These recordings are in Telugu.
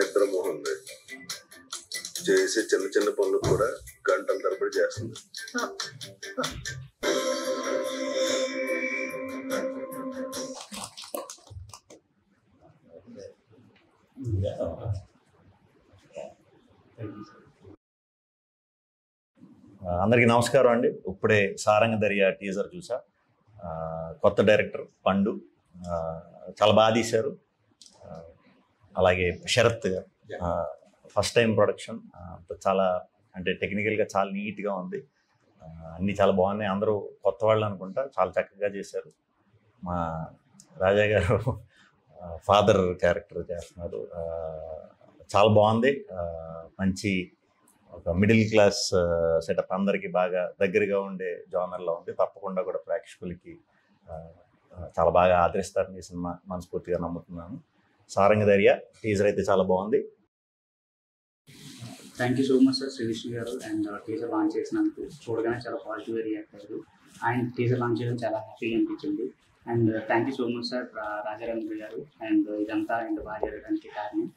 నిద్రమోహం ఉంది. చేసే చిన్న చిన్న పనులు కూడా గంటల తరబడి చేస్తుంది. అందరికీ నమస్కారం అండి. ఇప్పుడే సారంగ దర్యా టీజర్ చూసా. కొత్త డైరెక్టర్ పండు చాలా బాగా తీశారు. అలాగే శరత్ గారు ఫస్ట్ టైం ప్రొడక్షన్, చాలా అంటే టెక్నికల్గా చాలా నీట్గా ఉంది. అన్నీ చాలా బాగున్నాయి. అందరూ కొత్త వాళ్ళు అనుకుంటా, చాలా చక్కగా చేశారు. మా రాజా గారు ఫాదర్ క్యారెక్టర్ చేస్తున్నారు, చాలా బాగుంది. మంచి ఒక మిడిల్ క్లాస్ సెటప్, అందరికీ బాగా దగ్గరగా ఉండే జానర్లో ఉంది. తప్పకుండా కూడా ప్రేక్షకులకి చాలా బాగా ఆదరిస్తారని ఈ సినిమా మనస్ఫూర్తిగా నమ్ముతున్నాను. సారంగ దర్యా టీజర్ అయితే చాలా బాగుంది. Thank you so much sir Sri Vishnu గారు. అండ్ టీజర్ లాంచ్ చేసినందుకు చూడగానే చాలా పాజిటివ్గా రియాక్ట్ అయ్యారు. ఆయన టీజర్ లాంచ్ చేయడం చాలా హ్యాపీగా అనిపించింది. And thank you so much sir Rajaramendra గారు. అండ్ ఇదంతా అండ్ బాగా జరగడానికి కారణం.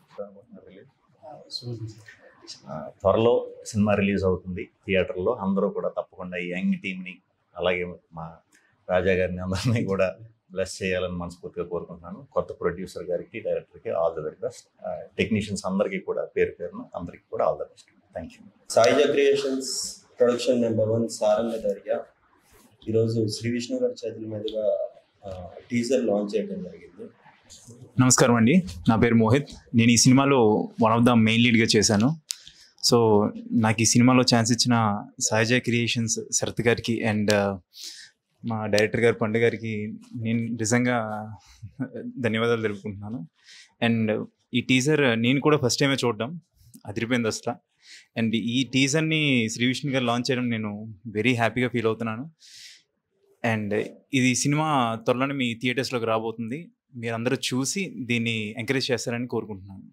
త్వరలో సినిమా రిలీజ్ అవుతుంది థియేటర్లో. అందరూ కూడా తప్పకుండా ఈ యంగ్ టీమ్ని, అలాగే మా రాజా గారిని అందరినీ కూడా బ్లెస్ చేయాలని మనస్ఫూర్తిగా కోరుకుంటున్నాను. కొత్త ప్రొడ్యూసర్ గారికి, డైరెక్టర్కి all the very best. Technicians అందరికీ కూడా పేరు పేరున అందరికీ కూడా all the best. Thank you. Saija creations production number 1 Saranga Dariya ఈరోజు శ్రీ విష్ణు గారి చేతుల మీదుగా టీజర్ లాంచ్ చేయడం జరిగింది. నమస్కారం అండి, నా పేరు మోహిత్. నేను ఈ సినిమాలో వన్ ఆఫ్ ద మెయిన్ లీడ్గా చేశాను. సో నాకు ఈ సినిమాలో ఛాన్స్ ఇచ్చిన సాయిజ క్రియేషన్స్ శరత్ గారికి అండ్ మా డైరెక్టర్ గారు పండు గారికి నేను నిజంగా ధన్యవాదాలు తెలుపుకుంటున్నాను. అండ్ ఈ టీజర్ నేను కూడా ఫస్ట్ టైమే చూడడం, అదిరిపోయింది అసలు. అండ్ ఈ టీజర్ని శ్రీ విష్ణు గారు లాంచ్ చేయడం నేను వెరీ హ్యాపీగా ఫీల్ అవుతున్నాను. అండ్ ఇది సినిమా త్వరలోనే మీ థియేటర్స్లోకి రాబోతుంది. మీరందరూ చూసి దీన్ని ఎంకరేజ్ చేస్తారని కోరుకుంటున్నాను.